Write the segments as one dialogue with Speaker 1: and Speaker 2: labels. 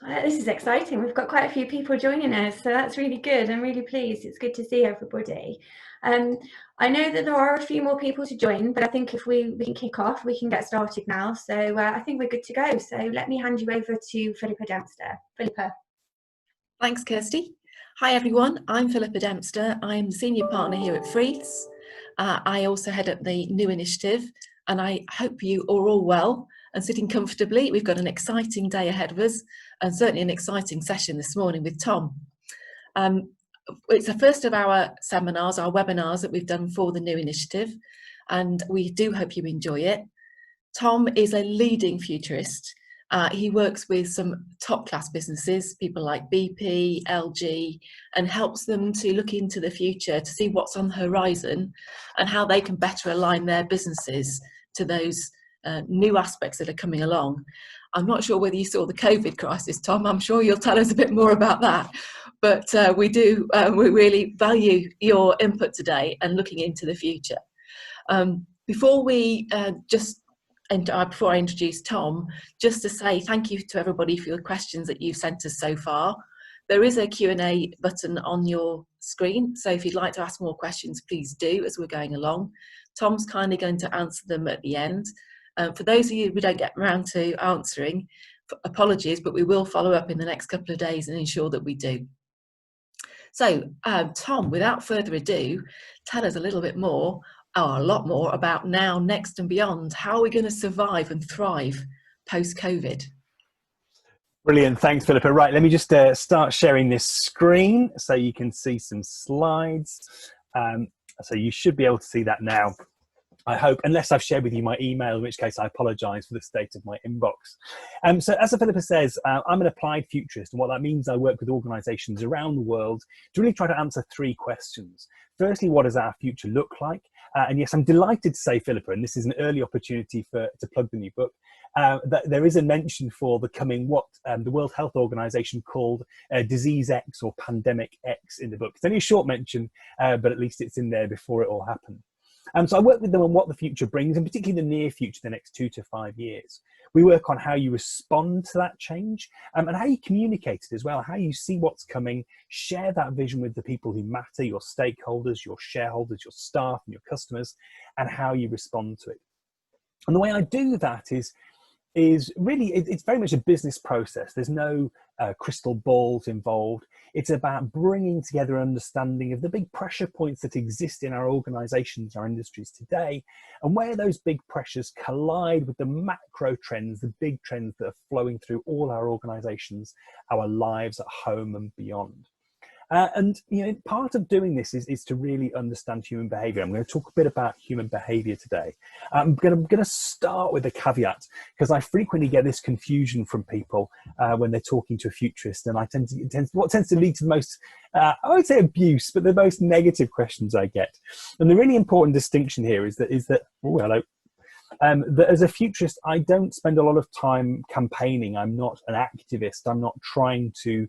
Speaker 1: This is exciting. We've got quite a few people joining us, so that's really good. I'm really pleased. It's good to see everybody. I know that there are a few more people to join, but I think if we can kick off, we can get started now. So I think we're good to go. So let me hand you over to Philippa Dempster. Philippa.
Speaker 2: Thanks, Kirsty. Hi, everyone. I'm Philippa Dempster. I'm the Senior Partner here at Freeths. I also head up the new initiative, and I hope you are all well and sitting comfortably. We've got an exciting day ahead of us, and certainly an exciting session this morning with Tom. It's the first of our seminars, our webinars that we've done for the new initiative, and we do hope you enjoy it. Tom is a leading futurist. He works with some top-class businesses, people like BP, LG, and helps them to look into the future to see what's on the horizon and how they can better align their businesses to those new aspects that are coming along. I'm not sure whether you saw the COVID crisis, Tom. I'm sure you'll tell us a bit more about that. But we really value your input today and looking into the future. Before I introduce Tom, just to say thank you to everybody for your questions that you've sent us so far. There is a Q&A button on your screen, so if you'd like to ask more questions, please do as we're going along. Tom's kindly going to answer them at the end. For those of you who don't get around to answering, apologies, but we will follow up in the next couple of days and ensure that we do. So, Tom, without further ado, tell us a little bit more, or a lot more, about now, next and beyond. How are we going to survive and thrive post-COVID?
Speaker 3: Brilliant. Thanks, Philippa. Right, let me just start sharing this screen so you can see some slides. So you should be able to see that now, I hope, unless I've shared with you my email, in which case I apologise for the state of my inbox. So as Philippa says, I'm an applied futurist, and what that means, I work with organisations around the world to really try to answer three questions. Firstly, what does our future look like? And yes, I'm delighted to say, Philippa, and this is an early opportunity to plug the new book, that there is a mention for the coming what the World Health Organization called Disease X or Pandemic X in the book. It's only a short mention, but at least it's in there before it all happened. So I work with them on what the future brings, and particularly the near future, the next 2 to 5 years. We work on how you respond to that change and how you communicate it as well, how you see what's coming, share that vision with the people who matter, your stakeholders, your shareholders, your staff and your customers, and how you respond to it. And the way I do that is really, it's very much a business process. There's no crystal balls involved. It's about bringing together an understanding of the big pressure points that exist in our organizations, our industries today, and where those big pressures collide with the macro trends, the big trends that are flowing through all our organizations, our lives at home and beyond. And you know, part of doing this is to really understand human behavior. I'm going to talk a bit about human behavior today. I'm going to start with a caveat, because I frequently get this confusion from people when they're talking to a futurist, and what tends to lead to the most, I won't say abuse, but the most negative questions I get. And the really important distinction here is that oh, hello. That as a futurist, I don't spend a lot of time campaigning. I'm not an activist. I'm not trying to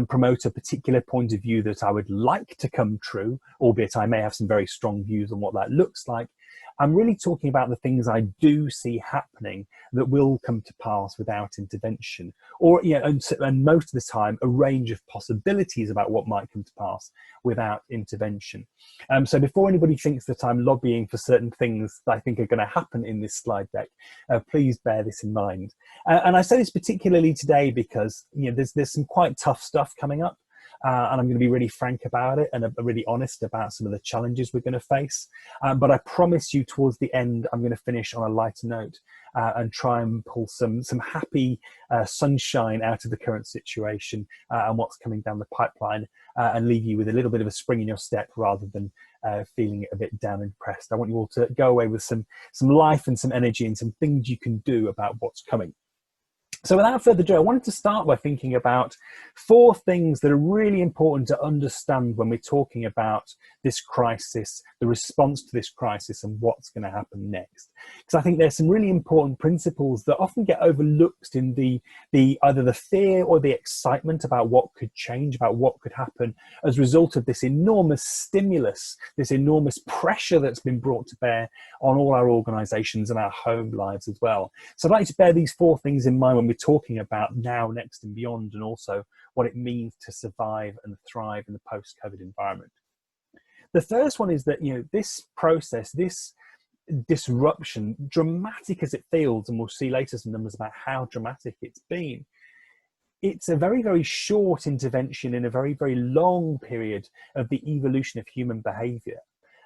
Speaker 3: promote a particular point of view that I would like to come true, albeit I may have some very strong views on what that looks like. I'm really talking about the things I do see happening that will come to pass without intervention, or and most of the time a range of possibilities about what might come to pass without intervention. So before anybody thinks that I'm lobbying for certain things that I think are going to happen in this slide deck, please bear this in mind. And I say this particularly today because there's some quite tough stuff coming up. And I'm going to be really frank about it and really honest about some of the challenges we're going to face. But I promise you towards the end, I'm going to finish on a lighter note and try and pull some happy sunshine out of the current situation and what's coming down the pipeline, and leave you with a little bit of a spring in your step rather than feeling a bit down and depressed. I want you all to go away with some life and some energy and some things you can do about what's coming. So without further ado, I wanted to start by thinking about 4 things that are really important to understand when we're talking about this crisis, the response to this crisis, and what's going to happen next. Because I think there's some really important principles that often get overlooked in the either the fear or the excitement about what could change, about what could happen as a result of this enormous stimulus, this enormous pressure that's been brought to bear on all our organisations and our home lives as well. So I'd like to bear these 4 things in mind when we're talking about now, next and beyond, and also what it means to survive and thrive in the post-COVID environment. The first one is that, this process, this disruption, dramatic as it feels, and we'll see later some numbers about how dramatic it's been, it's a very, very short intervention in a very, very long period of the evolution of human behavior.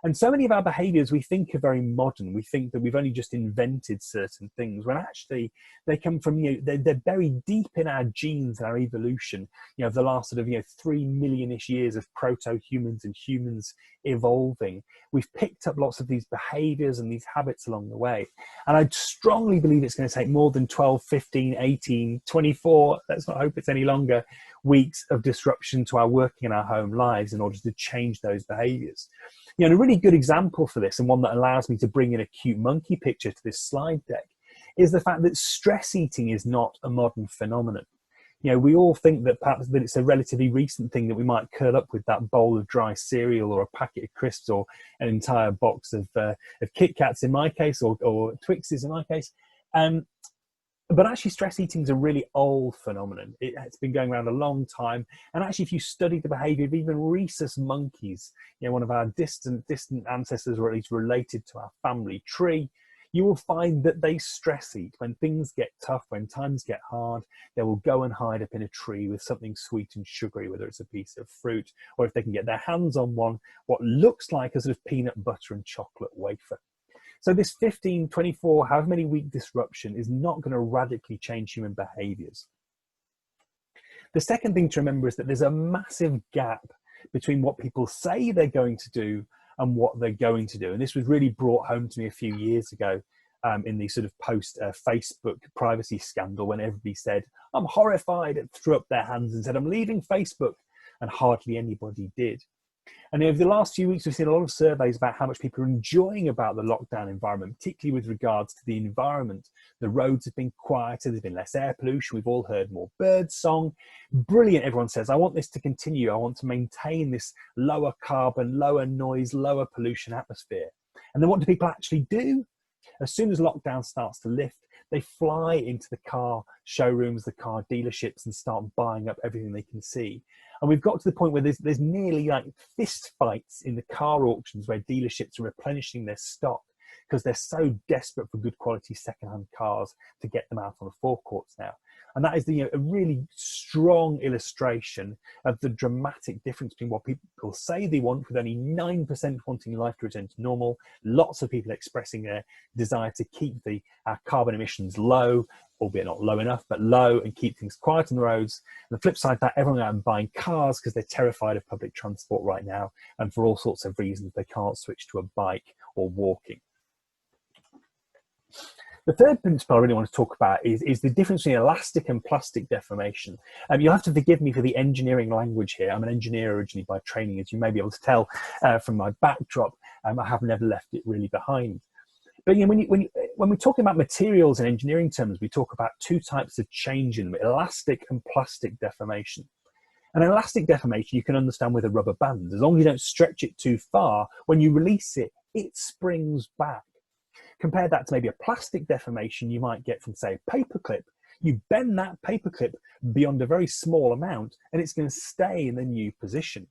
Speaker 3: And so many of our behaviors we think are very modern. We think that we've only just invented certain things, when actually they come from, they're buried deep in our genes and our evolution, of the last sort of, 3 million-ish years of proto-humans and humans evolving. We've picked up lots of these behaviors and these habits along the way. And I strongly believe it's going to take more than 12, 15, 18, 24, let's not hope it's any longer, weeks of disruption to our working and our home lives in order to change those behaviors. A really good example for this, and one that allows me to bring in a cute monkey picture to this slide deck, is the fact that stress eating is not a modern phenomenon. We all think that perhaps that it's a relatively recent thing, that we might curl up with that bowl of dry cereal or a packet of crisps or an entire box of Kit Kats in my case, or Twixes in my case. But actually, stress eating is a really old phenomenon. It's been going around a long time. And actually, if you study the behavior of even rhesus monkeys, one of our distant ancestors, or at least related to our family tree, you will find that they stress eat. When things get tough, when times get hard, they will go and hide up in a tree with something sweet and sugary, whether it's a piece of fruit, or if they can get their hands on one, what looks like a sort of peanut butter and chocolate wafer. So this 15, 24, however many week disruption is not going to radically change human behaviors. The second thing to remember is that there's a massive gap between what people say they're going to do and what they're going to do. And this was really brought home to me a few years ago in the sort of post-Facebook privacy scandal, when everybody said, I'm horrified, and threw up their hands and said, I'm leaving Facebook, and hardly anybody did. And over the last few weeks, we've seen a lot of surveys about how much people are enjoying about the lockdown environment, particularly with regards to the environment. The roads have been quieter, there's been less air pollution, we've all heard more bird song. Brilliant, everyone says, I want this to continue. I want to maintain this lower carbon, lower noise, lower pollution atmosphere. And then what do people actually do? As soon as lockdown starts to lift, they fly into the car showrooms, the car dealerships, and start buying up everything they can see. And we've got to the point where there's nearly like fist fights in the car auctions, where dealerships are replenishing their stock because they're so desperate for good quality secondhand cars to get them out on the forecourts now. And that is a really strong illustration of the dramatic difference between what people say they want, with only 9% wanting life to return to normal, lots of people expressing their desire to keep our carbon emissions low, albeit not low enough, but low, and keep things quiet on the roads. And the flip side of that, everyone out and buying cars because they're terrified of public transport right now, and for all sorts of reasons they can't switch to a bike or walking. The third principle I really want to talk about is the difference between elastic and plastic deformation. You'll have to forgive me for the engineering language here. I'm an engineer originally by training, as you may be able to tell from my backdrop. I have never left it really behind. But when we're talking about materials in engineering terms, we talk about two types of change in them: elastic and plastic deformation. And elastic deformation you can understand with a rubber band. As long as you don't stretch it too far, when you release it, it springs back. Compare that to maybe a plastic deformation you might get from, say, a paperclip. You bend that paperclip beyond a very small amount and it's going to stay in the new position.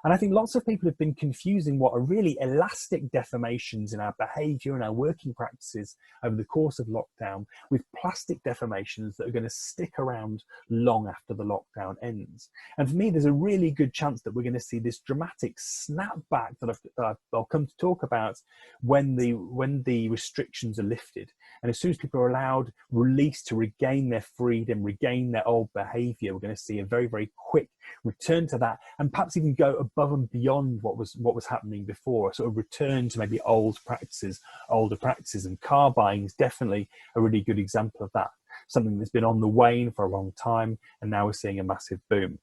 Speaker 3: And I think lots of people have been confusing what are really elastic deformations in our behavior and our working practices over the course of lockdown with plastic deformations that are going to stick around long after the lockdown ends. And for me, there's a really good chance that we're going to see this dramatic snapback that I'll come to talk about when the restrictions are lifted. And as soon as people are allowed release to regain their freedom, regain their old behavior, we're going to see a very, very quick return to that, and perhaps even go above and beyond what was happening before, a sort of return to maybe older practices. And car buying is definitely a really good example of that, something that's been on the wane for a long time, and now we're seeing a massive boom.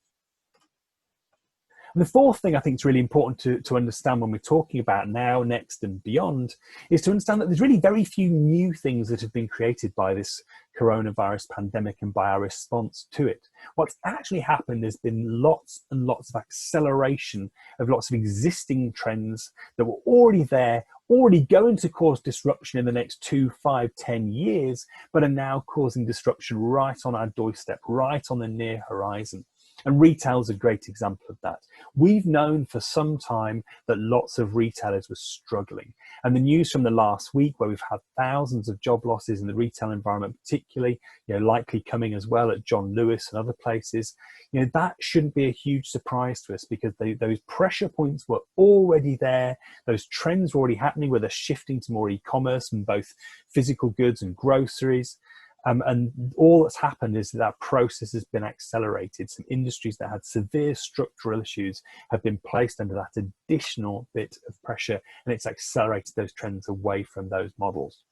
Speaker 3: And the fourth thing I think is really important to understand when we're talking about now, next and beyond is to understand that there's really very few new things that have been created by this coronavirus pandemic and by our response to it. What's actually happened has been lots and lots of acceleration of lots of existing trends that were already there, already going to cause disruption in the next 2, 5, 10 years, but are now causing disruption right on our doorstep, right on the near horizon. And retail is a great example of that. We've known for some time that lots of retailers were struggling. And the news from the last week, where we've had thousands of job losses in the retail environment, particularly, likely coming as well at John Lewis and other places, that shouldn't be a huge surprise to us, because those pressure points were already there. Those trends were already happening, where they're shifting to more e-commerce and both physical goods and groceries. And all that's happened is that process has been accelerated. Some industries that had severe structural issues have been placed under that additional bit of pressure, and it's accelerated those trends away from those models.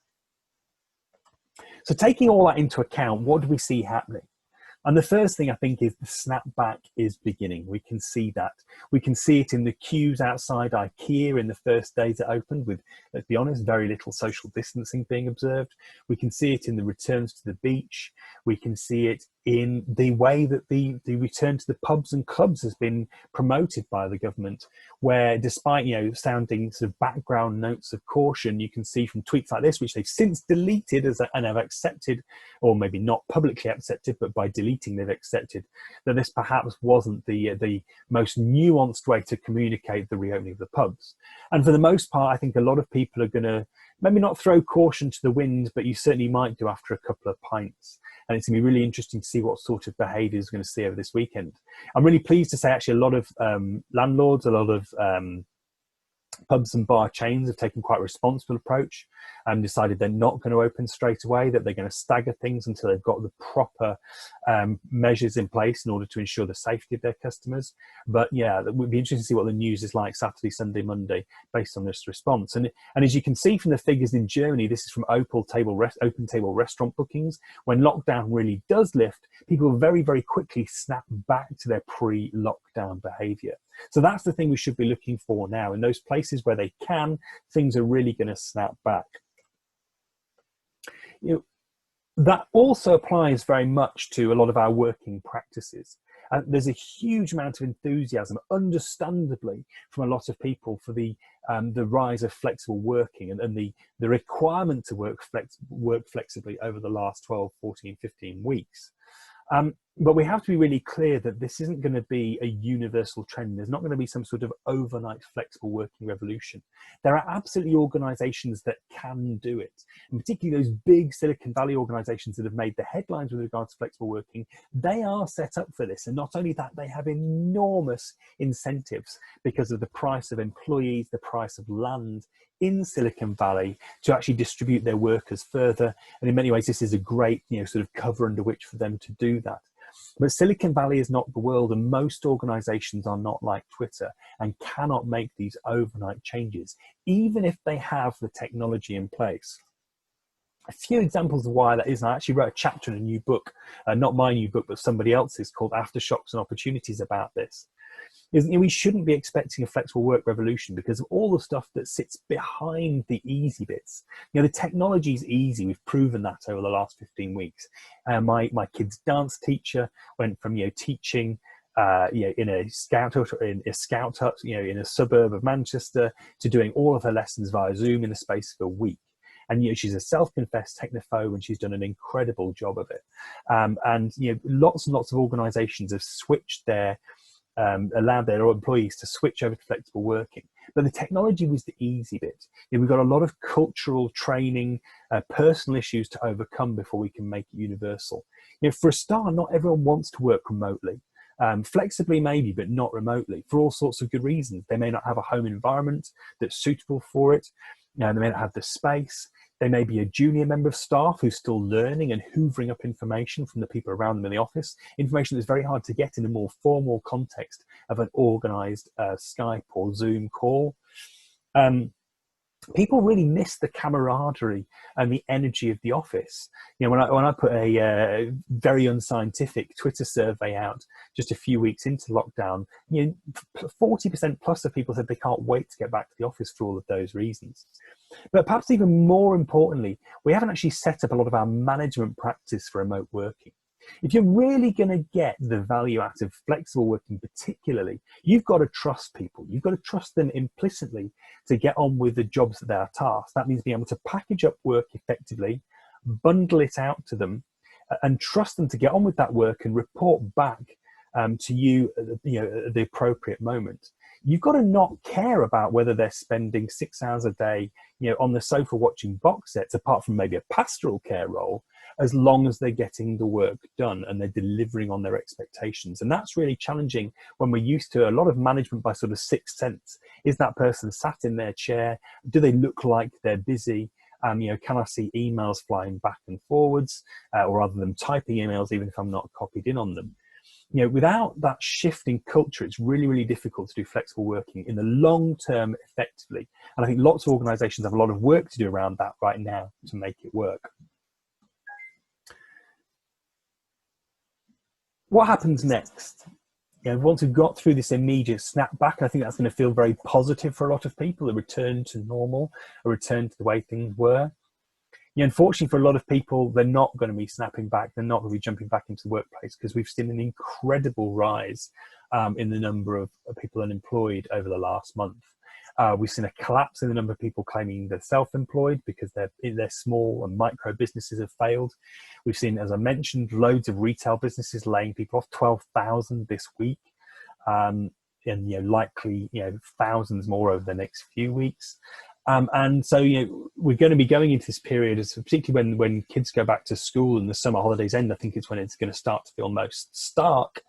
Speaker 3: So taking all that into account, what do we see happening? And the first thing I think is the snapback is beginning. We can see that. We can see it in the queues outside IKEA in the first days it opened with, let's be honest, very little social distancing being observed. We can see it in the returns to the beach. We can see it in the way that the return to the pubs and clubs has been promoted by the government, where despite sounding sort of background notes of caution, you can see from tweets like this, which they've since deleted and have accepted, or maybe not publicly accepted, but by deleting they've accepted, that this perhaps wasn't the most nuanced way to communicate the reopening of the pubs. And for the most part, I think a lot of people are going to maybe not throw caution to the wind, but you certainly might do after a couple of pints. And it's going to be really interesting to see what sort of behaviour is going to see over this weekend. I'm really pleased to say actually a lot of landlords, a lot of pubs and bar chains have taken quite a responsible approach and decided they're not going to open straight away, that they're going to stagger things until they've got the proper measures in place in order to ensure the safety of their customers. But yeah, it would be interesting to see what the news is like Saturday, Sunday, Monday based on this response. And as you can see from the figures in Germany, this is from open table restaurant bookings. When lockdown really does lift, people very, very quickly snap back to their pre-lockdown behaviour. So that's the thing we should be looking for now. In those places where they can, things are really going to snap back. That also applies very much to a lot of our working practices. There's a huge amount of enthusiasm, understandably, from a lot of people for the rise of flexible working and the requirement to work flexibly over the last 12, 14, 15 weeks. But we have to be really clear that this isn't going to be a universal trend. There's not going to be some sort of overnight flexible working revolution. There are absolutely organizations that can do it. And particularly those big Silicon Valley organizations that have made the headlines with regards to flexible working, they are set up for this. And not only that, they have enormous incentives because of the price of employees, the price of land in Silicon Valley to actually distribute their workers further. And in many ways, this is a great, sort of cover under which for them to do that. But Silicon Valley is not the world, and most organizations are not like Twitter and cannot make these overnight changes, even if they have the technology in place. A few examples of why that is, and I actually wrote a chapter in a new book, not my new book, but somebody else's, called Aftershocks and Opportunities about this. We shouldn't be expecting a flexible work revolution because of all the stuff that sits behind the easy bits. The technology is easy. We've proven that over the last 15 weeks. My kid's dance teacher went from teaching in a scout hut, in a suburb of Manchester, to doing all of her lessons via Zoom in the space of a week. And she's a self-confessed technophobe, and she's done an incredible job of it. And lots and lots of organisations have switched their allowed their employees to switch over to flexible working. But the technology was the easy bit. We've got a lot of cultural training, personal issues to overcome before we can make it universal. For a start, not everyone wants to work remotely. Flexibly maybe, but not remotely, for all sorts of good reasons. They may not have a home environment that's suitable for it. They may not have the space. They may be a junior member of staff who's still learning and hoovering up information from the people around them in the office, information that's very hard to get in a more formal context of an organised Skype or Zoom call. people really miss the camaraderie and the energy of the office. You know, when I put a very unscientific Twitter survey out just a few weeks into lockdown, you know, 40% plus of people said they can't wait to get back to the office for all of those reasons. But perhaps even more importantly, we haven't actually set up a lot of our management practice for remote working. If you're really going to get the value out of flexible working particularly, you've got to trust people. You've got to trust them implicitly to get on with the jobs that they are tasked. That means being able to package up work effectively, bundle it out to them, and trust them to get on with that work and report back to you, at the appropriate moment. You've got to not care about whether they're spending 6 hours a day, on the sofa watching box sets, apart from maybe a pastoral care role, as long as they're getting the work done and they're delivering on their expectations. And that's really challenging when we're used to a lot of management by sort of sixth sense. Is that person sat in their chair? Do they look like they're busy? Can I see emails flying back and forwards, or other than typing emails, even if I'm not copied in on them? Without that shift in culture, it's really, really difficult to do flexible working in the long term effectively. And I think lots of organizations have a lot of work to do around that right now to make it work. What happens next? Once we've got through this immediate snapback, I think that's going to feel very positive for a lot of people, a return to normal, a return to the way things were. Unfortunately for a lot of people, they're not going to be snapping back. They're not going to be jumping back into the workplace because we've seen an incredible rise in the number of people unemployed over the last month. We've seen a collapse in the number of people claiming they're self-employed because their small and micro businesses have failed. We've seen, as I mentioned, loads of retail businesses laying people off, 12,000 this week, and likely thousands more over the next few weeks. And so, we're going to be going into this period, particularly when kids go back to school and the summer holidays end. I think it's when it's going to start to feel most stark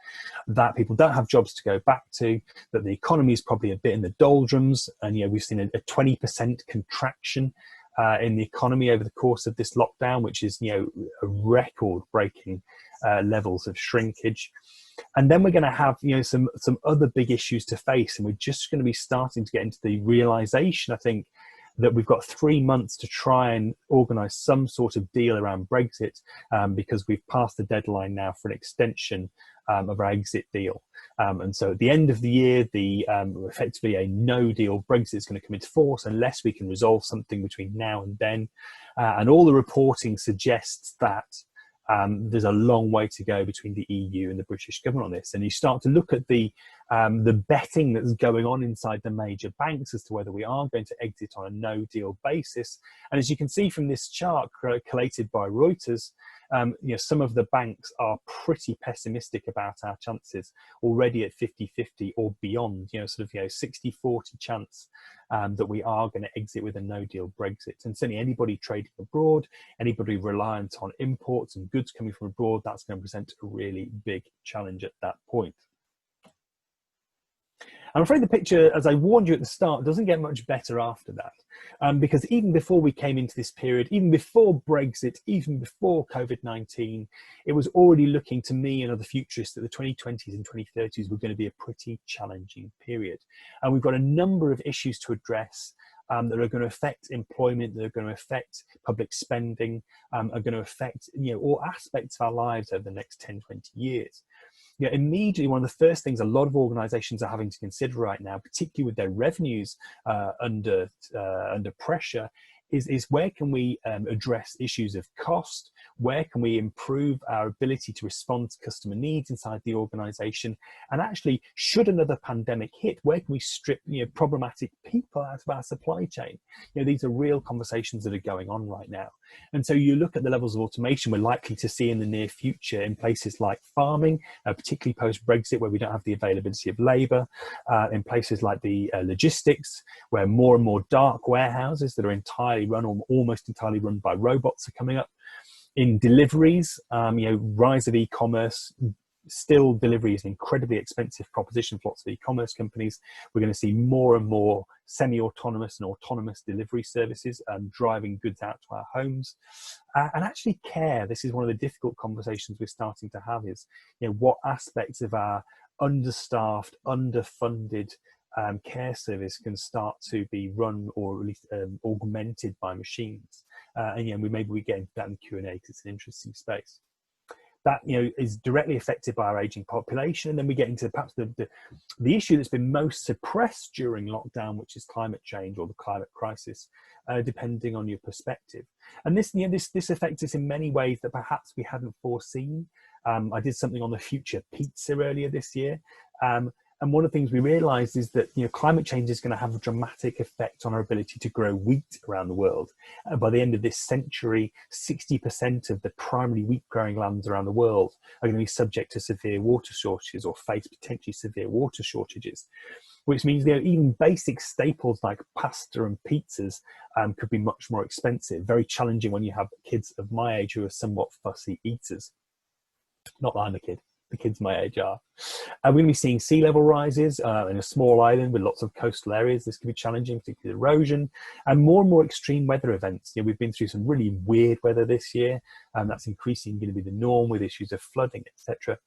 Speaker 3: that people don't have jobs to go back to, that the economy is probably a bit in the doldrums. And, we've seen a 20% contraction in the economy over the course of this lockdown, which is, a record-breaking levels of shrinkage. And then we're going to have, some other big issues to face. And we're just going to be starting to get into the realization, I think, that we've got 3 months to try and organise some sort of deal around Brexit, because we've passed the deadline now for an extension of our exit deal. And so at the end of the year, effectively a no-deal Brexit is going to come into force unless we can resolve something between now and then. And all the reporting suggests that there's a long way to go between the EU and the British government on this. And you start to look at the betting that's going on inside the major banks as to whether we are going to exit on a no-deal basis. And as you can see from this chart collated by Reuters, some of the banks are pretty pessimistic about our chances, already at 50-50 or beyond, 60-40 chance that we are going to exit with a no-deal Brexit. And certainly anybody trading abroad, anybody reliant on imports and goods coming from abroad, that's going to present a really big challenge at that point. I'm afraid the picture, as I warned you at the start, doesn't get much better after that, because even before we came into this period, even before Brexit, even before COVID-19, it was already looking to me and other futurists that the 2020s and 2030s were going to be a pretty challenging period. And we've got a number of issues to address that are going to affect employment, that are going to affect public spending, are going to affect all aspects of our lives over the next 10, 20 years. Immediately, one of the first things a lot of organizations are having to consider right now, particularly with their revenues under pressure, is where can we address issues of cost? Where can we improve our ability to respond to customer needs inside the organization? And actually, should another pandemic hit, where can we strip problematic people out of our supply chain? These are real conversations that are going on right now. And so you look at the levels of automation we're likely to see in the near future in places like farming, particularly post-Brexit, where we don't have the availability of labour, in places like the logistics, where more and more dark warehouses that are entirely run or almost entirely run by robots are coming up. In deliveries, rise of e-commerce. Still, delivery is an incredibly expensive proposition for lots of e-commerce companies. We're going to see more and more semi-autonomous and autonomous delivery services driving goods out to our homes. And actually care, this is one of the difficult conversations we're starting to have, is what aspects of our understaffed, underfunded care service can start to be run or at least augmented by machines. And maybe we get into that in the Q&A because it's an interesting space. That is directly affected by our aging population, and then we get into perhaps the issue that's been most suppressed during lockdown, which is climate change or the climate crisis, depending on your perspective. And this affects us in many ways that perhaps we hadn't foreseen. I did something on the future pizza earlier this year, and one of the things we realised is that climate change is going to have a dramatic effect on our ability to grow wheat around the world. And by the end of this century, 60% of the primary wheat growing lands around the world are going to be subject to severe water shortages or face potentially severe water shortages, which means even basic staples like pasta and pizzas could be much more expensive. Very challenging when you have kids of my age who are somewhat fussy eaters. Not that I'm a kid. The kids my age are. We're going to be seeing sea level rises in a small island with lots of coastal areas. This could be challenging, particularly erosion, and more extreme weather events. We've been through some really weird weather this year, and that's increasingly going to be the norm with issues of flooding, etc.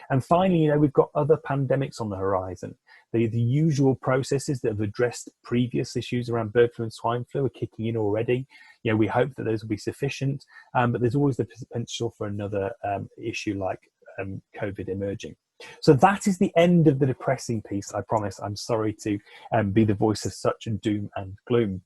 Speaker 3: And finally, we've got other pandemics on the horizon. The usual processes that have addressed previous issues around bird flu and swine flu are kicking in already. We hope that those will be sufficient, but there's always the potential for another issue like COVID emerging. So that is the end of the depressing piece. I promise. I'm sorry to be the voice of such doom and gloom,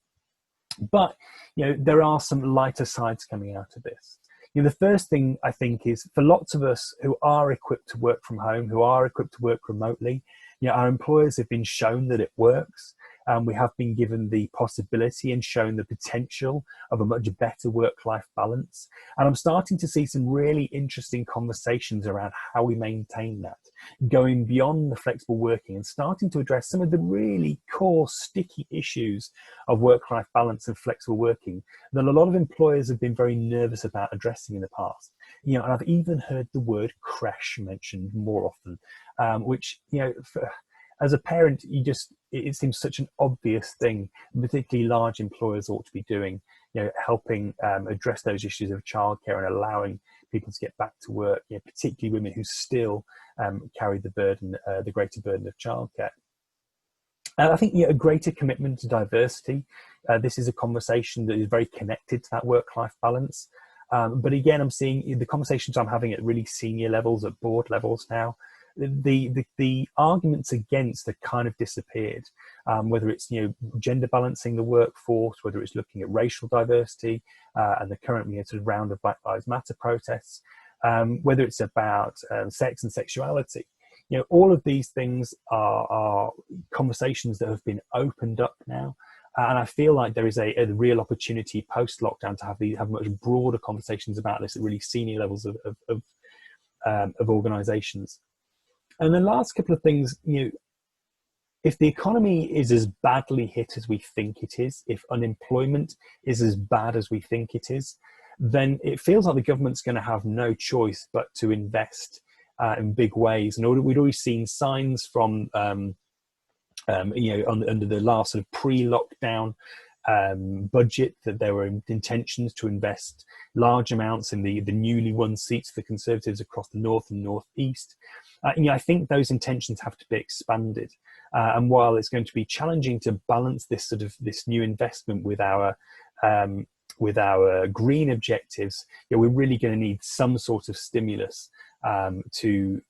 Speaker 3: but there are some lighter sides coming out of this. The first thing I think is for lots of us who are equipped to work from home, who are equipped to work remotely, our employers have been shown that it works. We have been given the possibility and shown the potential of a much better work-life balance. And I'm starting to see some really interesting conversations around how we maintain that, going beyond the flexible working and starting to address some of the really core sticky issues of work-life balance and flexible working that a lot of employers have been very nervous about addressing in the past. And I've even heard the word creche mentioned more often, which, as a parent, it seems such an obvious thing, particularly large employers ought to be doing, helping address those issues of childcare and allowing people to get back to work, particularly women who still carry the burden, the greater burden of childcare. I think a greater commitment to diversity. This is a conversation that is very connected to that work-life balance. But again, I'm seeing the conversations I'm having at really senior levels, at board levels now, the arguments against have kind of disappeared, whether it's gender balancing the workforce, whether it's looking at racial diversity and the current sort of round of Black Lives Matter protests, whether it's about sex and sexuality. All of these things are conversations that have been opened up now, and I feel like there is a real opportunity post lockdown to have much broader conversations about this at really senior levels of organisations. And the last couple of things, if the economy is as badly hit as we think it is, if unemployment is as bad as we think it is, then it feels like the government's going to have no choice but to invest in big ways. And we'd already seen signs from, under the last sort of pre-lockdown budget that there were intentions to invest large amounts in the newly won seats for Conservatives across the north and northeast. I think those intentions have to be expanded. And while it's going to be challenging to balance this new investment with our green objectives, we're really going to need some sort of stimulus to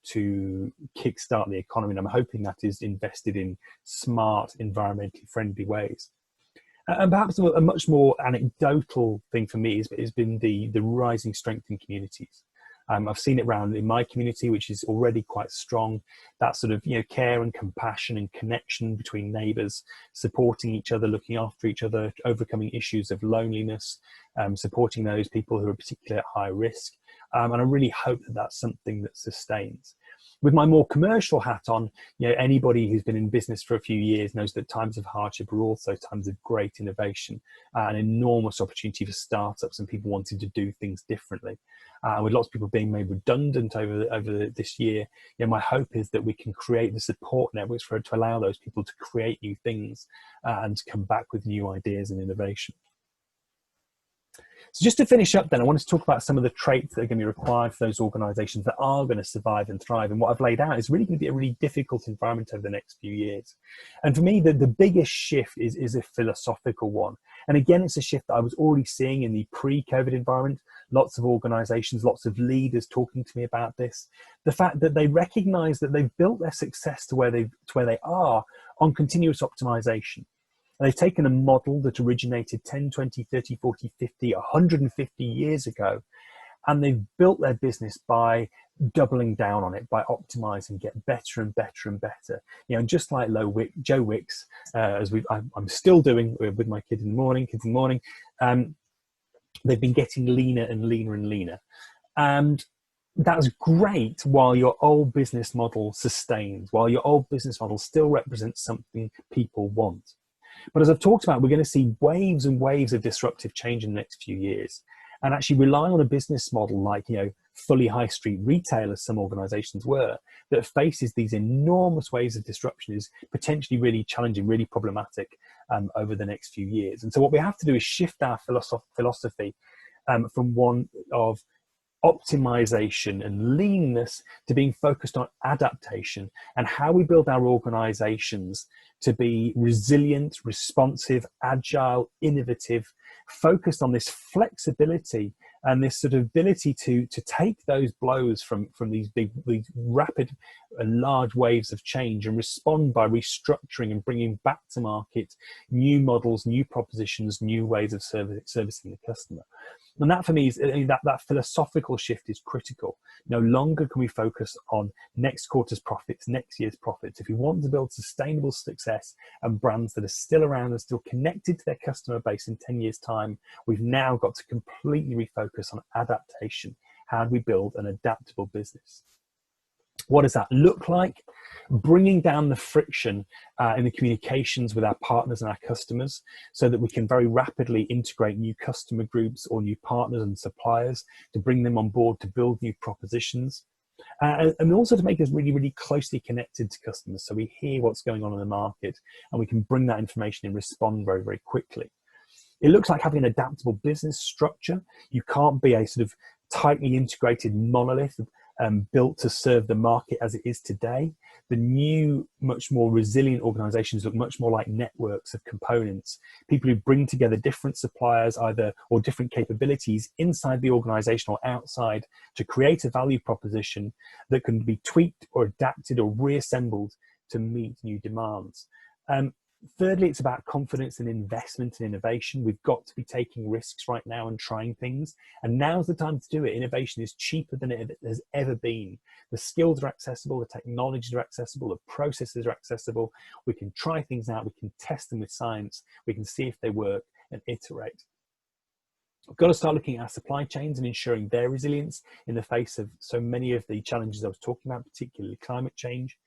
Speaker 3: kickstart the economy. And I'm hoping that is invested in smart, environmentally friendly ways. And perhaps a much more anecdotal thing for me has been the rising strength in communities. I've seen it around in my community, which is already quite strong, that sort of care and compassion and connection between neighbours, supporting each other, looking after each other, overcoming issues of loneliness, supporting those people who are particularly at high risk. And I really hope that that's something that sustains. With my more commercial hat on, anybody who's been in business for a few years knows that times of hardship are also times of great innovation, an enormous opportunity for startups and people wanting to do things differently. With lots of people being made redundant over this year, my hope is that we can create the support networks to allow those people to create new things and to come back with new ideas and innovation. So just to finish up then, I wanted to talk about some of the traits that are going to be required for those organisations that are going to survive and thrive. And what I've laid out is really going to be a really difficult environment over the next few years. And for me, the biggest shift is a philosophical one. And again, it's a shift that I was already seeing in the pre-COVID environment. Lots of organisations, lots of leaders talking to me about this. The fact that they recognise that they've built their success to where they are on continuous optimisation. And they've taken a model that originated 10, 20, 30, 40, 50, 150 years ago, and they've built their business by doubling down on it, by optimizing, get better and better and better. You know, and just like Joe Wicks, I'm still doing with my kids in the morning, they've been getting leaner and leaner and leaner. And that's great while your old business model sustains, while your old business model still represents something people want. But as I've talked about, we're going to see waves and waves of disruptive change in the next few years. And actually rely on a business model like, you know, fully high street retail, as some organizations were, that faces these enormous waves of disruption is potentially really challenging, really problematic over the next few years. And so what we have to do is shift our philosophy from one of optimization and leanness to being focused on adaptation and how we build our organizations to be resilient, responsive, agile, innovative, focused on this flexibility and this sort of ability to take those blows from these rapid and large waves of change and respond by restructuring and bringing back to market new models, new propositions, new ways of servicing the customer. And that for me is that philosophical shift is critical. No longer can we focus on next quarter's profits, next year's profits. If we want to build sustainable success and brands that are still around and still connected to their customer base in 10 years' time, we've now got to completely refocus on adaptation. How do we build an adaptable business? What does that look like? Bringing down the friction in the communications with our partners and our customers so that we can very rapidly integrate new customer groups or new partners and suppliers to bring them on board to build new propositions. And also to make us really, really closely connected to customers so we hear what's going on in the market and we can bring that information and respond very, very quickly. It looks like having an adaptable business structure. You can't be a sort of tightly integrated monolith built to serve the market as it is today. The new, much more resilient organizations look much more like networks of components, people who bring together different suppliers or different capabilities inside the organization or outside to create a value proposition that can be tweaked or adapted or reassembled to meet new demands. Thirdly, it's about confidence and investment and innovation. We've got to be taking risks right now and trying things. And now's the time to do it. Innovation is cheaper than it has ever been. The skills are accessible, the technologies are accessible, the processes are accessible. We can try things out, we can test them with science, we can see if they work and iterate. We've got to start looking at our supply chains and ensuring their resilience in the face of so many of the challenges I was talking about, particularly climate change.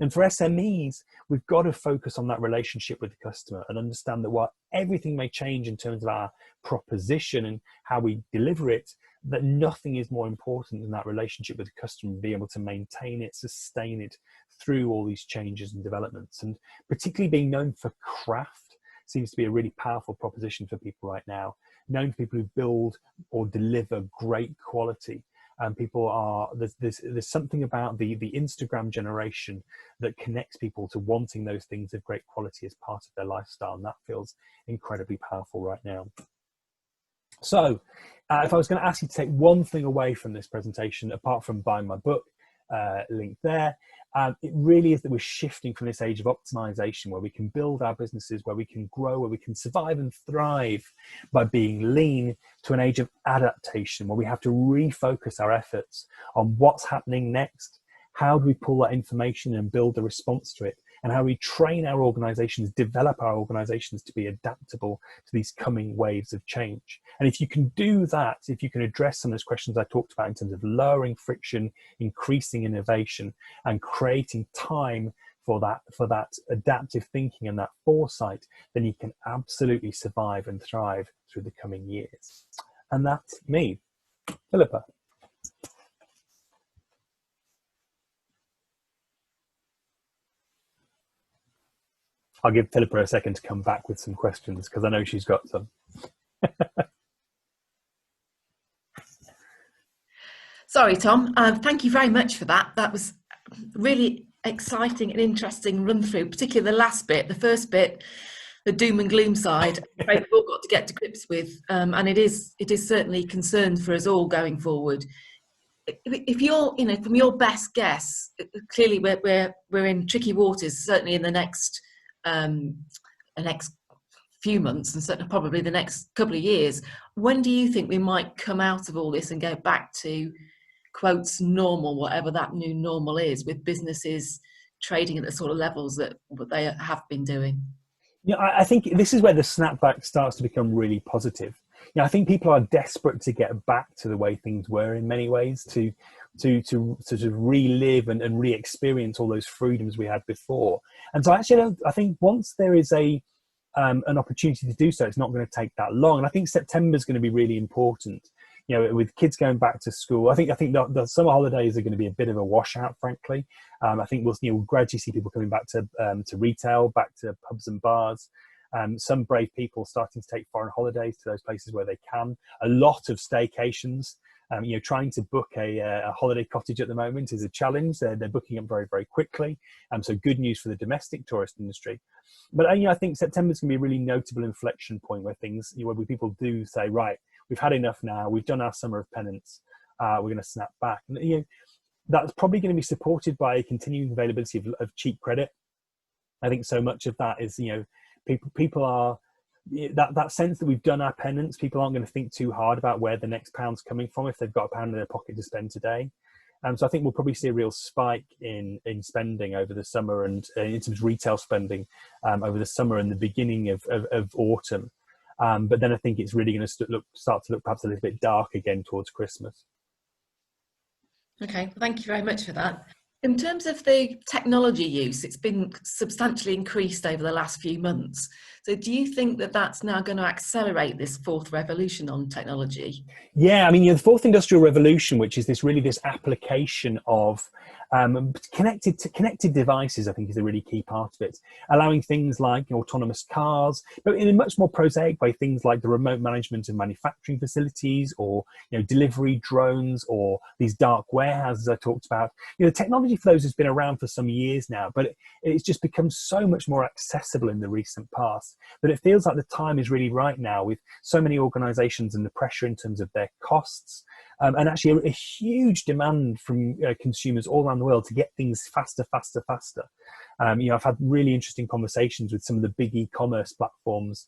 Speaker 3: And for SMEs, we've got to focus on that relationship with the customer and understand that while everything may change in terms of our proposition and how we deliver it, that nothing is more important than that relationship with the customer and be able to maintain it, sustain it through all these changes and developments. And particularly being known for craft seems to be a really powerful proposition for people right now. Known for people who build or deliver great quality. And people are, there's something about the Instagram generation that connects people to wanting those things of great quality as part of their lifestyle. And that feels incredibly powerful right now. So if I was going to ask you to take one thing away from this presentation, apart from buying my book, link there, it really is that we're shifting from this age of optimization where we can build our businesses, where we can grow, where we can survive and thrive by being lean, to an age of adaptation where we have to refocus our efforts on what's happening next. How do we pull that information and build a response to it? And how we train our organizations, develop our organizations to be adaptable to these coming waves of change. And if you can do that, if you can address some of those questions I talked about in terms of lowering friction, increasing innovation, and creating time for that adaptive thinking and that foresight, then you can absolutely survive and thrive through the coming years. And that's me, Philippa. I'll give Philippa a second to come back with some questions because I know she's got some.
Speaker 2: Sorry, Tom. Thank you very much for that. That was really exciting and interesting run through, particularly the last bit, the first bit, the doom and gloom side. We've all got to get to grips with, and it is certainly a concern for us all going forward. If you're, from your best guess, clearly we're in tricky waters. Certainly in the next few months, and certainly probably the next couple of years. When do you think we might come out of all this and go back to, quotes, normal, whatever that new normal is, with businesses trading at the sort of levels that they have been doing?
Speaker 3: Yeah, I think this is where the snapback starts to become really positive. I think people are desperate to get back to the way things were in many ways, to sort of relive and re-experience all those freedoms we had before. And so actually, I think once there is an opportunity to do so, it's not going to take that long. And I think September is going to be really important. With kids going back to school, I think the summer holidays are going to be a bit of a washout, frankly. I think we'll gradually see people coming back to retail, back to pubs and bars. Some brave people starting to take foreign holidays to those places where they can. A lot of staycations. Trying to book a holiday cottage at the moment is a challenge. They're booking up very, very quickly. So good news for the domestic tourist industry. But I think September is going to be a really notable inflection point where things, where people do say, right, we've had enough now. We've done our summer of penance. We're going to snap back. And that's probably going to be supported by a continuing availability of cheap credit. I think so much of that is, people are, that sense that we've done our penance. People aren't going to think too hard about where the next pound's coming from if they've got a pound in their pocket to spend today. So I think we'll probably see a real spike in spending over the summer, and in terms of retail spending over the summer and the beginning of autumn. But then I think it's really going to start to look perhaps a little bit dark again towards Christmas.
Speaker 2: Okay, well, thank you very much for that. In terms of the technology use, it's been substantially increased over the last few months. So do you think that that's now going to accelerate this fourth revolution on technology? Yeah,
Speaker 3: the fourth industrial revolution, which is this application of connected devices, I think is a really key part of it, allowing things like autonomous cars, but in a much more prosaic way, things like the remote management of manufacturing facilities, or delivery drones, or these dark warehouses I talked about. The technology for those has been around for some years now, but it's just become so much more accessible in the recent past that it feels like the time is really right now, with so many organizations and the pressure in terms of their costs, and actually a huge demand from consumers all around the world to get things faster. I've had really interesting conversations with some of the big e-commerce platforms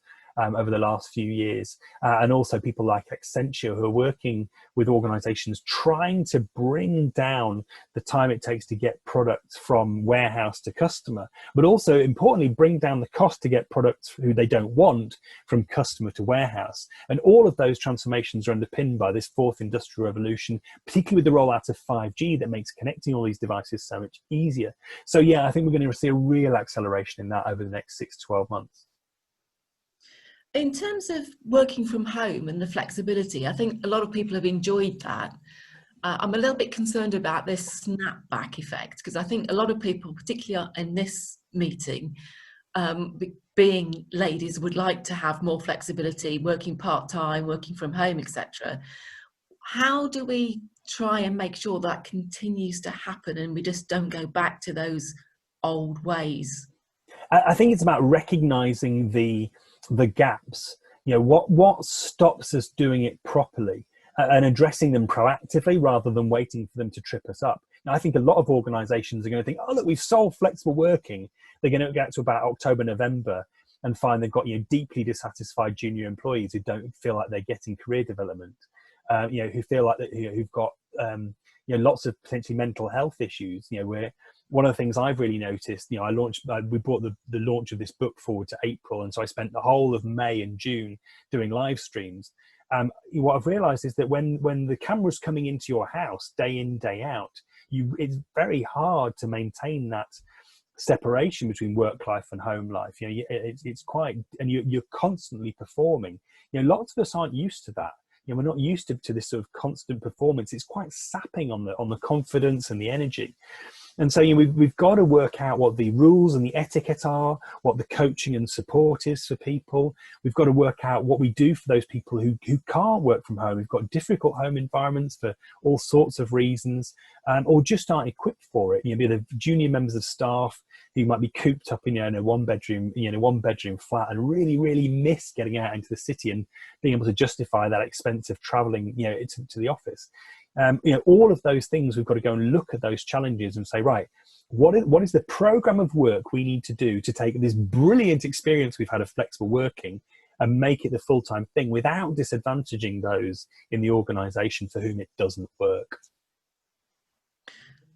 Speaker 3: over the last few years, and also people like Accenture, who are working with organizations trying to bring down the time it takes to get products from warehouse to customer, but also importantly bring down the cost to get products who they don't want from customer to warehouse. And all of those transformations are underpinned by this fourth industrial revolution, particularly with the rollout of 5G that makes connecting all these devices so much easier. So yeah, I think we're going to see a real acceleration in that over the next 6 to 12 months.
Speaker 2: In terms of working from home and the flexibility, I think a lot of people have enjoyed that. I'm a little bit concerned about this snapback effect, because I think a lot of people, particularly in this meeting, being ladies, would like to have more flexibility, working part-time, working from home, etc. How do we try and make sure that continues to happen and we just don't go back to those old ways?
Speaker 3: I think it's about recognizing the gaps, what stops us doing it properly, and addressing them proactively rather than waiting for them to trip us up. Now, I think a lot of organizations are going to think, oh, look, we've solved flexible working. They're going to get to about October, November and find they've got deeply dissatisfied junior employees who don't feel like they're getting career development, who feel like who've got lots of potentially mental health issues. Where one of the things I've really noticed, we brought the launch of this book forward to April, and so I spent the whole of May and June doing live streams. What I've realized is that when the camera's coming into your house day in, day out, it's very hard to maintain that separation between work life and home life. It's quite, and you're constantly performing. Lots of us aren't used to that. We're not used to this sort of constant performance. It's quite sapping on the confidence and the energy. And so we've got to work out what the rules and the etiquette are, what the coaching and support is for people. We've got to work out what we do for those people who can't work from home. We've got difficult home environments for all sorts of reasons, or just aren't equipped for it. Be the junior members of staff who might be cooped up in a one bedroom flat and really miss getting out into the city and being able to justify that expensive traveling to the office. All of those things, we've got to go and look at those challenges and say, right, what is the program of work we need to do to take this brilliant experience we've had of flexible working and make it the full-time thing without disadvantaging those in the organisation for whom it doesn't work.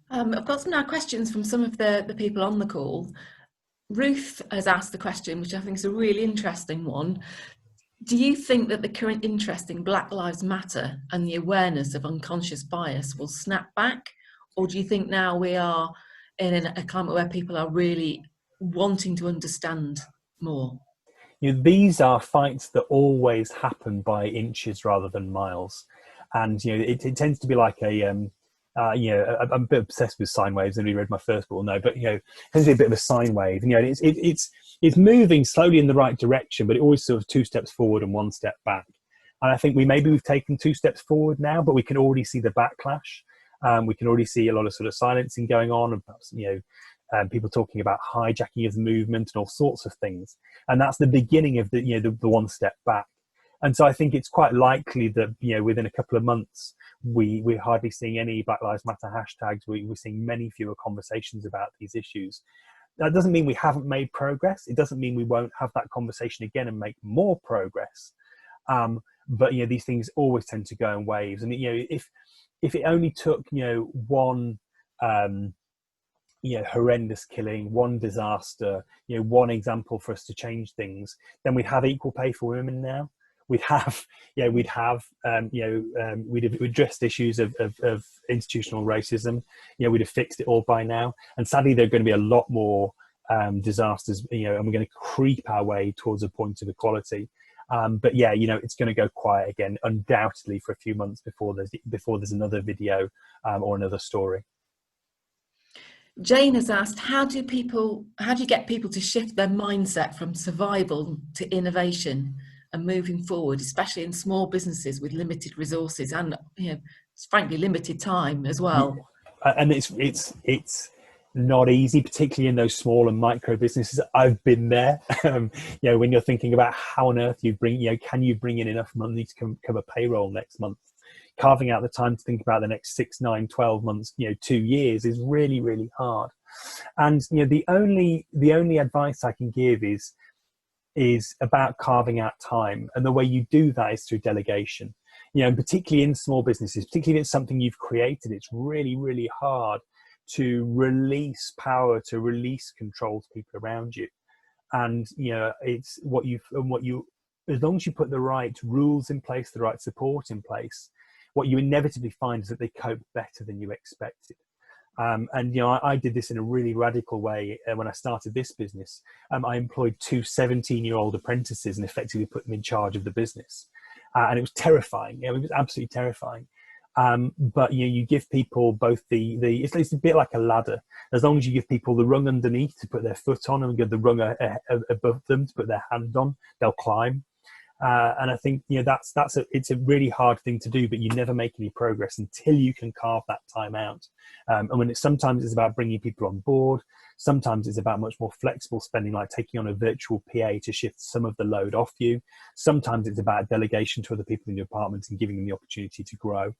Speaker 2: I've got some now questions from some of the people on the call. Ruth has asked the question, which I think is a really interesting one. Do you think that the current interest in Black Lives Matter and the awareness of unconscious bias will snap back? Or do you think now we are in a climate where people are really wanting to understand more?
Speaker 3: These are fights that always happen by inches rather than miles. And, it tends to be like I'm a bit obsessed with sine waves. Anybody read my first book? No, but it tends to be a bit of a sine wave. It's moving slowly in the right direction, but it always sort of 2 steps forward and 1 step back. And I think we've taken 2 steps forward now, but we can already see the backlash. We can already see a lot of sort of silencing going on, and perhaps people talking about hijacking of the movement and all sorts of things. And that's the beginning of the 1 step back. And so I think it's quite likely that within a couple of months we're hardly seeing any Black Lives Matter hashtags. We're seeing many fewer conversations about these issues. That doesn't mean we haven't made progress. It doesn't mean we won't have that conversation again and make more progress. But these things always tend to go in waves. And if it only took one horrendous killing, one disaster, one example for us to change things, then we'd have equal pay for women now. We'd have addressed issues of institutional racism. We'd have fixed it all by now. And sadly, there are going to be a lot more disasters. And we're going to creep our way towards a point of equality. But it's going to go quiet again, undoubtedly, for a few months before there's another video or another story.
Speaker 2: Jane has asked, how do you get people to shift their mindset from survival to innovation and moving forward, especially in small businesses with limited resources and frankly limited time as well?
Speaker 3: And it's not easy, particularly in those small and micro businesses. I've been there. When you're thinking about how on earth can you bring in enough money to cover payroll next month? Carving out the time to think about the next 6, 9, 12 months, 2 years is really, really hard. And the only advice I can give is about carving out time. And the way you do that is through delegation. And particularly in small businesses, particularly if it's something you've created, it's really, really hard to release power, to release control to people around you. And it's as long as you put the right rules in place, the right support in place, what you inevitably find is that they cope better than you expected. I did this in a really radical way when I started this business. I employed 2 17-year-old apprentices and effectively put them in charge of the business. And it was terrifying. It was absolutely terrifying. But you give people both it's a bit like a ladder. As long as you give people the rung underneath to put their foot on and give the rung above them to put their hand on, they'll climb. And I think it's a really hard thing to do, but you never make any progress until you can carve that time out. And when sometimes it's about bringing people on board, sometimes it's about much more flexible spending, like taking on a virtual PA to shift some of the load off you. Sometimes it's about delegation to other people in your department and giving them the opportunity to grow.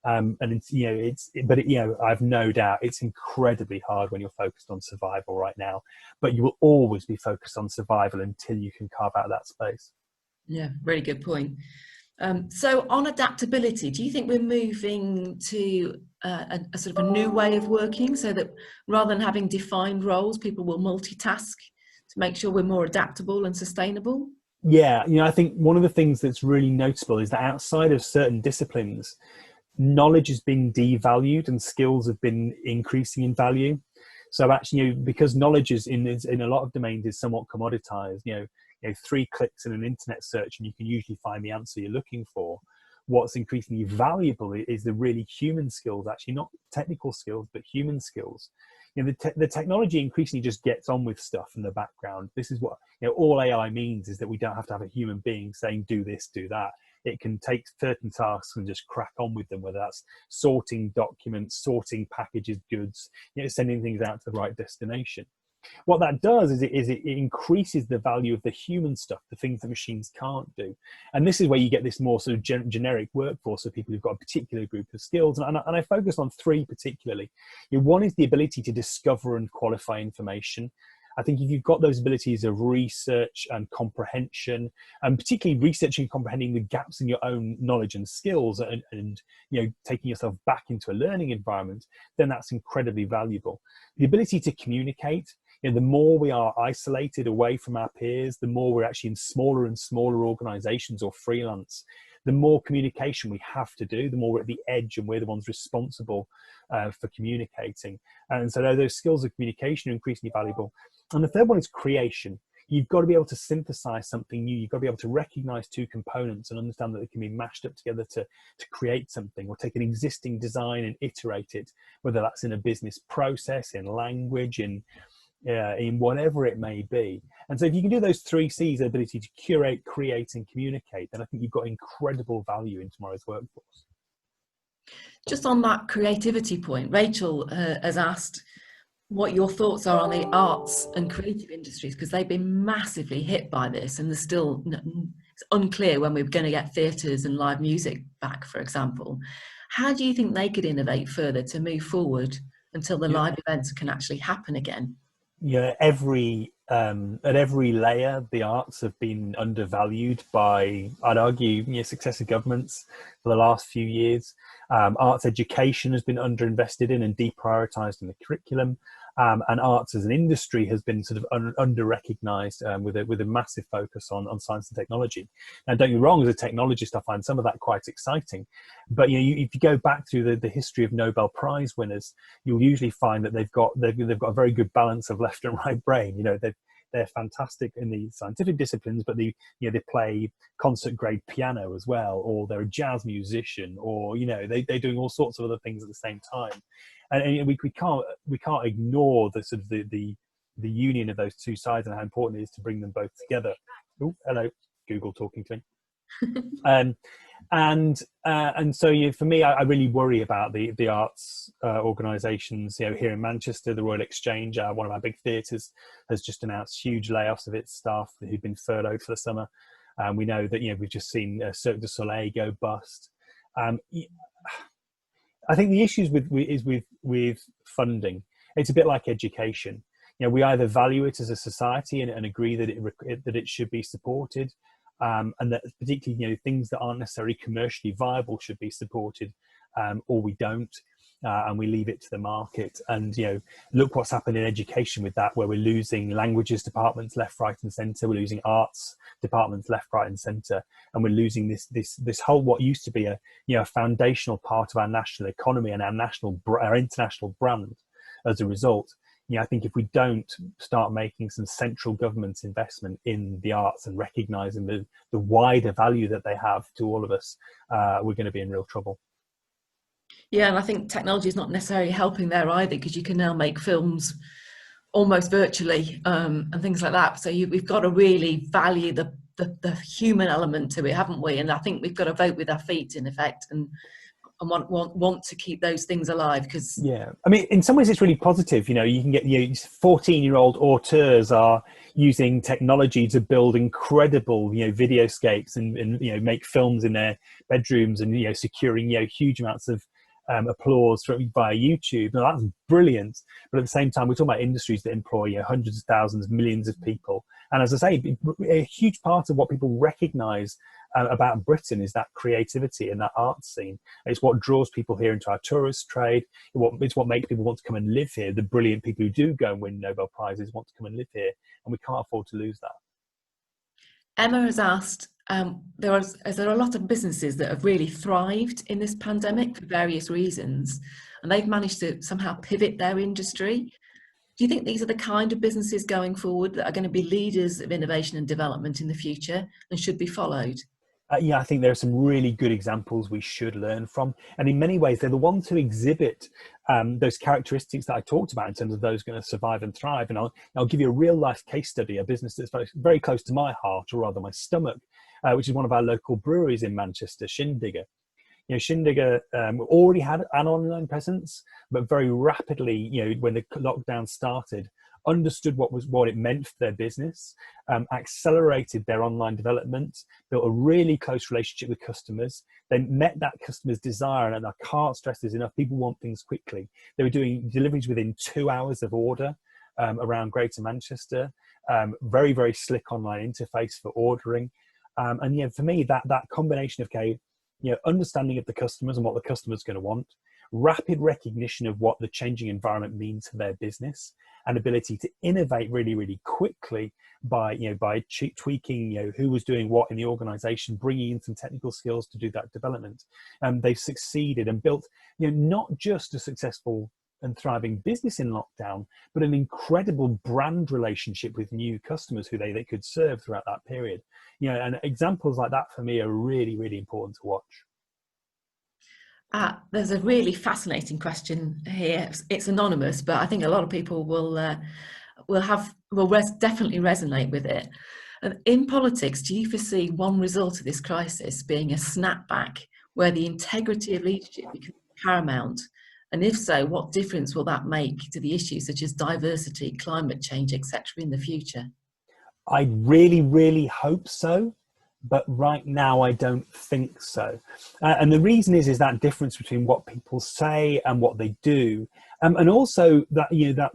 Speaker 3: And I've no doubt it's incredibly hard when you're focused on survival right now, but you will always be focused on survival until you can carve out that space.
Speaker 2: Yeah, really good point. So on adaptability, do you think we're moving to a sort of a new way of working, so that rather than having defined roles, people will multitask to make sure we're more adaptable and sustainable?
Speaker 3: Yeah, I think one of the things that's really noticeable is that outside of certain disciplines, knowledge has been devalued and skills have been increasing in value. So actually, because knowledge is in a lot of domains is somewhat commoditized, 3 clicks in an internet search and you can usually find the answer you're looking for. what's increasingly valuable is the really human skills, actually not technical skills, but human skills. The technology increasingly just gets on with stuff in the background. This is what all AI means, is that we don't have to have a human being saying do this, do that. It can take certain tasks and just crack on with them, whether that's sorting documents, sorting packages, goods, sending things out to the right destination. What that does is it increases the value of the human stuff, the things that machines can't do. And this is where you get this more sort of generic workforce of people who've got a particular group of skills. And I focus on three particularly. One is the ability to discover and qualify information. I think if you've got those abilities of research and comprehension, and particularly researching and comprehending the gaps in your own knowledge and skills, and taking yourself back into a learning environment, then that's incredibly valuable. The ability to communicate. The more we are isolated away from our peers, the more we're actually in smaller and smaller organizations or freelance, the more communication we have to do, the more we're at the edge and we're the ones responsible for communicating. And so those skills of communication are increasingly valuable. And the third one is creation. You've got to be able to synthesize something new. You've got to be able to recognize two components and understand that they can be mashed up together to create something, or take an existing design and iterate it, whether that's in a business process, in language, in whatever it may be. And so if you can do those three C's, the ability to curate, create and communicate, then I think you've got incredible value in tomorrow's workforce.
Speaker 2: Just on that creativity point, Rachel has asked what your thoughts are on the arts and creative industries, because they've been massively hit by this, and it's unclear when we're going to get theatres and live music back, for example. How do you think they could innovate further to move forward until the live events can actually happen again?
Speaker 3: At every layer, the arts have been undervalued by, I'd argue, successive governments for the last few years. Arts education has been underinvested in and deprioritised in the curriculum. And arts as an industry has been sort of under-recognised with a massive focus on science and technology. Now, don't get me wrong, as a technologist, I find some of that quite exciting. But if you go back through the history of Nobel Prize winners, you'll usually find that they've got a very good balance of left and right brain. They're fantastic in the scientific disciplines, but they play concert grade piano as well, or they're a jazz musician, or they're doing all sorts of other things at the same time. And we can't ignore the sort of the union of those two sides and how important it is to bring them both together. Oh, hello, Google talking to me. And so for me, I really worry about the arts organisations. Here in Manchester, the Royal Exchange, one of our big theatres, has just announced huge layoffs of its staff who've been furloughed for the summer. We know that we've just seen Cirque du Soleil go bust. I think the issues with funding. It's a bit like education. We either value it as a society and agree that it should be supported, and that particularly things that aren't necessarily commercially viable should be supported, or we don't, and we leave it to the market. And look what's happened in education with that, where we're losing languages departments left, right and centre. We're losing arts departments left, right and centre, and we're losing this whole what used to be a foundational part of our national economy and our international brand. As a result, I think if we don't start making some central government investment in the arts and recognising the wider value that they have to all of us, we're going to be in real trouble.
Speaker 2: Yeah, and I think technology is not necessarily helping there either, because you can now make films almost virtually and things like that. So we've got to really value the human element to it, haven't we? And I think we've got to vote with our feet, in effect, and want to keep those things alive. Because
Speaker 3: I mean, in some ways it's really positive. You can get 14-year-old auteurs are using technology to build incredible videoscapes and make films in their bedrooms, and securing huge amounts of applause via YouTube. Now that's brilliant, but at the same time we're talking about industries that employ hundreds of thousands, millions of people. And as I say, a huge part of what people recognise about Britain is that creativity and that art scene. It's what draws people here into our tourist trade. It's what makes people want to come and live here. The brilliant people who do go and win Nobel Prizes want to come and live here, and we can't afford to lose that.
Speaker 2: Emma has asked, there are a lot of businesses that have really thrived in this pandemic for various reasons, and they've managed to somehow pivot their industry. Do you think these are the kind of businesses going forward that are going to be leaders of innovation and development in the future and should be followed?
Speaker 3: Yeah, I think there are some really good examples we should learn from. And in many ways, they're the ones who exhibit those characteristics that I talked about in terms of those going to survive and thrive. And I'll give you a real life case study, a business that's very, very close to my heart, or rather my stomach, which is one of our local breweries in Manchester, Shindigger. You know, Shindigger already had an online presence, but very rapidly, you know, when the lockdown started, understood what it meant for their business, accelerated their online development, built a really close relationship with customers. They met that customer's desire, and I can't stress this enough, people want things quickly. They were doing deliveries within 2 hours of order around Greater Manchester, very, very slick online interface for ordering. And yeah, for me, that combination of, okay, you know, understanding of the customers and what the customer's going to want, rapid recognition of what the changing environment means for their business, and ability to innovate really, really quickly by tweaking, you know, who was doing what in the organization, bringing in some technical skills to do that development. They've succeeded and built, you know, not just a successful and thriving business in lockdown, but an incredible brand relationship with new customers who they could serve throughout that period. You know, and examples like that for me are really, really important to watch.
Speaker 2: There's a really fascinating question here. It's anonymous, but I think a lot of people will definitely resonate with it. And in politics, do you foresee one result of this crisis being a snapback where the integrity of leadership becomes paramount? And if so, what difference will that make to the issues such as diversity, climate change, etc. in the future?
Speaker 3: I really, really hope so. But right now, I don't think so. And the reason is that difference between what people say and what they do. And also that, you know,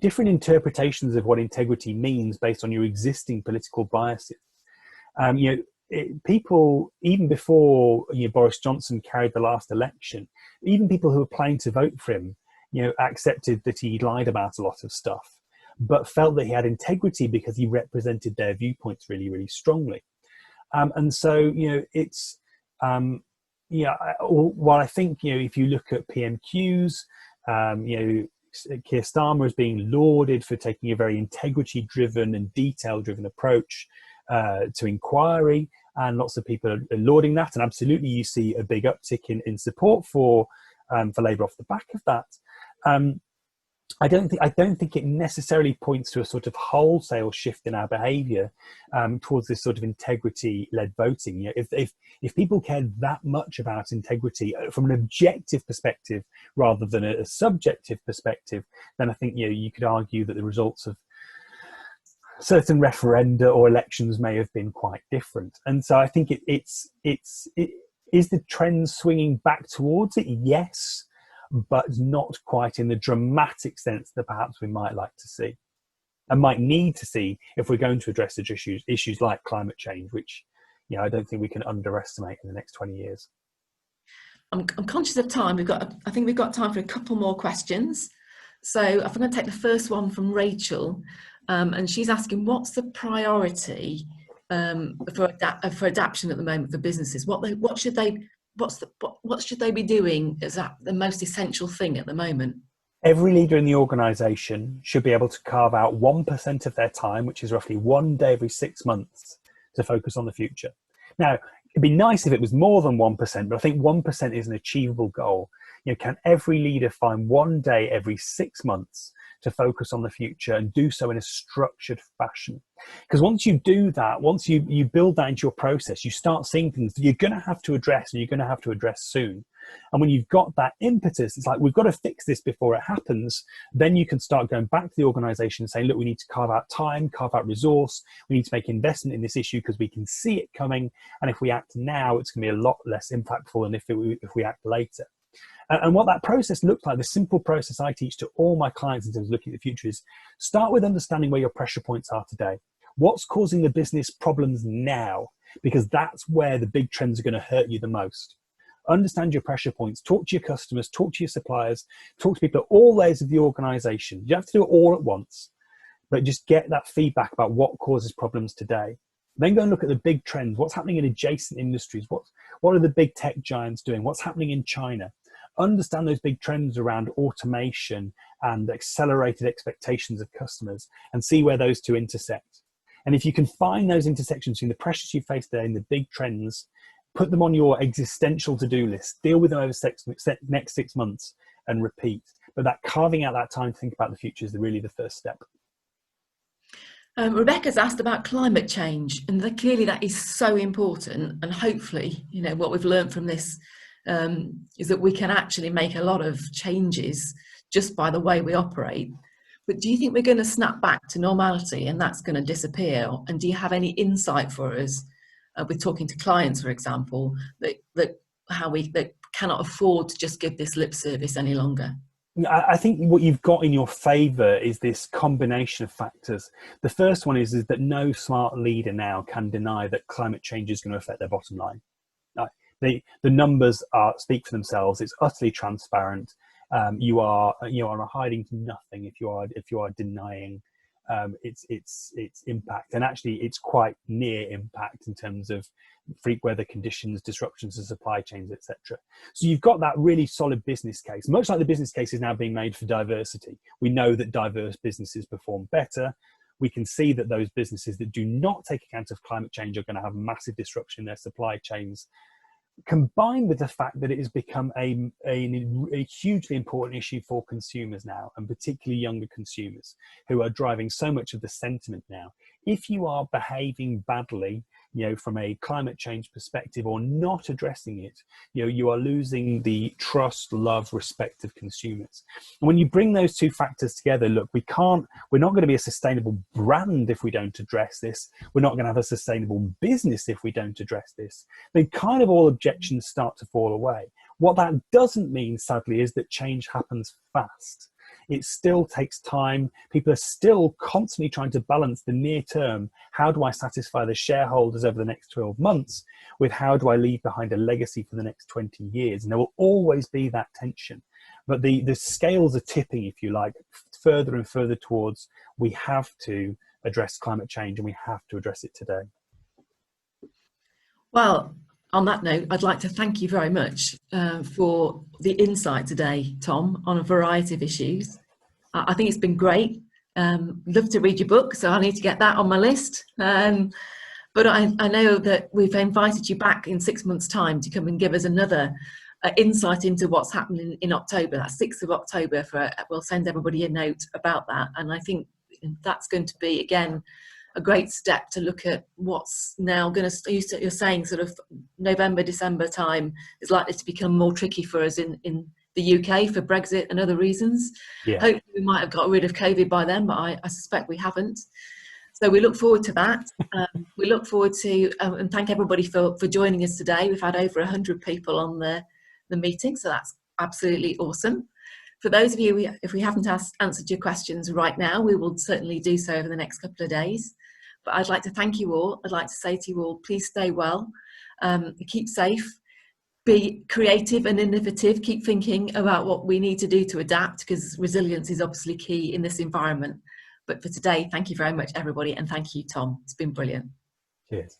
Speaker 3: different interpretations of what integrity means based on your existing political biases. You know, people, even before, you know, Boris Johnson carried the last election, even people who were planning to vote for him, you know, accepted that he lied about a lot of stuff, but felt that he had integrity because he represented their viewpoints really, really strongly. And so, you know, it's, while I think, you know, if you look at PMQs, you know, Keir Starmer is being lauded for taking a very integrity-driven and detail-driven approach to inquiry, and lots of people are lauding that. And absolutely, you see a big uptick in support for Labour off the back of that. I don't think it necessarily points to a sort of wholesale shift in our behaviour towards this sort of integrity-led voting. You know, if people cared that much about integrity from an objective perspective rather than a subjective perspective, then I think, you know, you could argue that the results of certain referenda or elections may have been quite different. And so I think it is the trend swinging back towards it? Yes. But not quite in the dramatic sense that perhaps we might like to see and might need to see if we're going to address the issues like climate change, which, you know, I don't think we can underestimate in the next 20 years.
Speaker 2: I'm conscious of time. I think we've got time for a couple more questions. So I'm going to take the first one from Rachel, and she's asking, what's the priority for adaptation at the moment for businesses? What should they be doing? Is that the most essential thing at the moment?
Speaker 3: Every leader in the organisation should be able to carve out 1% of their time, which is roughly 1 day every 6 months, to focus on the future. Now, it'd be nice if it was more than 1%, but I think 1% is an achievable goal. You know, can every leader find 1 day every 6 months to focus on the future and do so in a structured fashion? Because once you do that, once you build that into your process, you start seeing things that you're going to have to address, and you're going to have to address soon. And when you've got that impetus, it's like, we've got to fix this before it happens. Then you can start going back to the organization and saying, look, we need to carve out time, carve out resource. We need to make investment in this issue because we can see it coming. And if we act now, it's going to be a lot less impactful than if we act later. And what that process looks like, the simple process I teach to all my clients in terms of looking at the future, is start with understanding where your pressure points are today. What's causing the business problems now? Because that's where the big trends are going to hurt you the most. Understand your pressure points, talk to your customers, talk to your suppliers, talk to people at all layers of the organization. You don't have to do it all at once, but just get that feedback about what causes problems today. Then go and look at the big trends. What's happening in adjacent industries? What are the big tech giants doing? What's happening in China? Understand those big trends around automation and accelerated expectations of customers, and see where those two intersect. And if you can find those intersections between the pressures you face today and the big trends, put them on your existential to-do list, deal with them over next 6 months and repeat. But that carving out that time to think about the future is really the first step.
Speaker 2: Rebecca's asked about climate change, and clearly that is so important. And hopefully, you know, what we've learned from this is that we can actually make a lot of changes just by the way we operate. But do you think we're going to snap back to normality and that's going to disappear? And do you have any insight for us with talking to clients, for example, that cannot afford to just give this lip service any longer?
Speaker 3: I think what you've got in your favour is this combination of factors. The first one is that no smart leader now can deny that climate change is going to affect their bottom line. The numbers speak for themselves. It's utterly transparent. You are hiding nothing if you are denying its impact, and actually it's quite near impact in terms of freak weather conditions, disruptions to supply chains, etc. So you've got that really solid business case, much like the business case is now being made for diversity. We know that diverse businesses perform better. We can see that those businesses that do not take account of climate change are going to have massive disruption in their supply chains, combined with the fact that it has become a hugely important issue for consumers now, and particularly younger consumers who are driving so much of the sentiment now. If you are behaving badly, you know, from a climate change perspective, or not addressing it, you know, you are losing the trust, love, respect of consumers. And when you bring those two factors together, look, we're not going to be a sustainable brand if we don't address this. We're not going to have a sustainable business if we don't address this. Then kind of all objections start to fall away. What that doesn't mean, sadly, is that change happens fast. It still takes time. People are still constantly trying to balance the near term. How do I satisfy the shareholders over the next 12 months with how do I leave behind a legacy for the next 20 years? And there will always be that tension. But the scales are tipping, if you like, further and further towards we have to address climate change, and we have to address it today.
Speaker 2: Well, on that note, I'd like to thank you very much for the insight today, Tom, on a variety of issues. I think it's been great. Love to read your book, so I need to get that on my list. But I know that we've invited you back in 6 months' time to come and give us another insight into what's happening in October. That's 6th of October. We'll send everybody a note about that. And I think that's going to be, again, a great step to look at what's now going to, you're saying sort of November, December time is likely to become more tricky for us in the UK for Brexit and other reasons. Yeah. Hopefully we might have got rid of COVID by then, but I suspect we haven't. So we look forward to that. We look forward to, and thank everybody for joining us today. We've had over 100 people on the meeting, so that's absolutely awesome. For those of you, if we haven't answered your questions right now, we will certainly do so over the next couple of days. But I'd like to thank you all. I'd like to say to you all, please stay well, keep safe, be creative and innovative, keep thinking about what we need to do to adapt, because resilience is obviously key in this environment. But for today, thank you very much, everybody, and thank you, Tom. It's been brilliant.
Speaker 3: Cheers.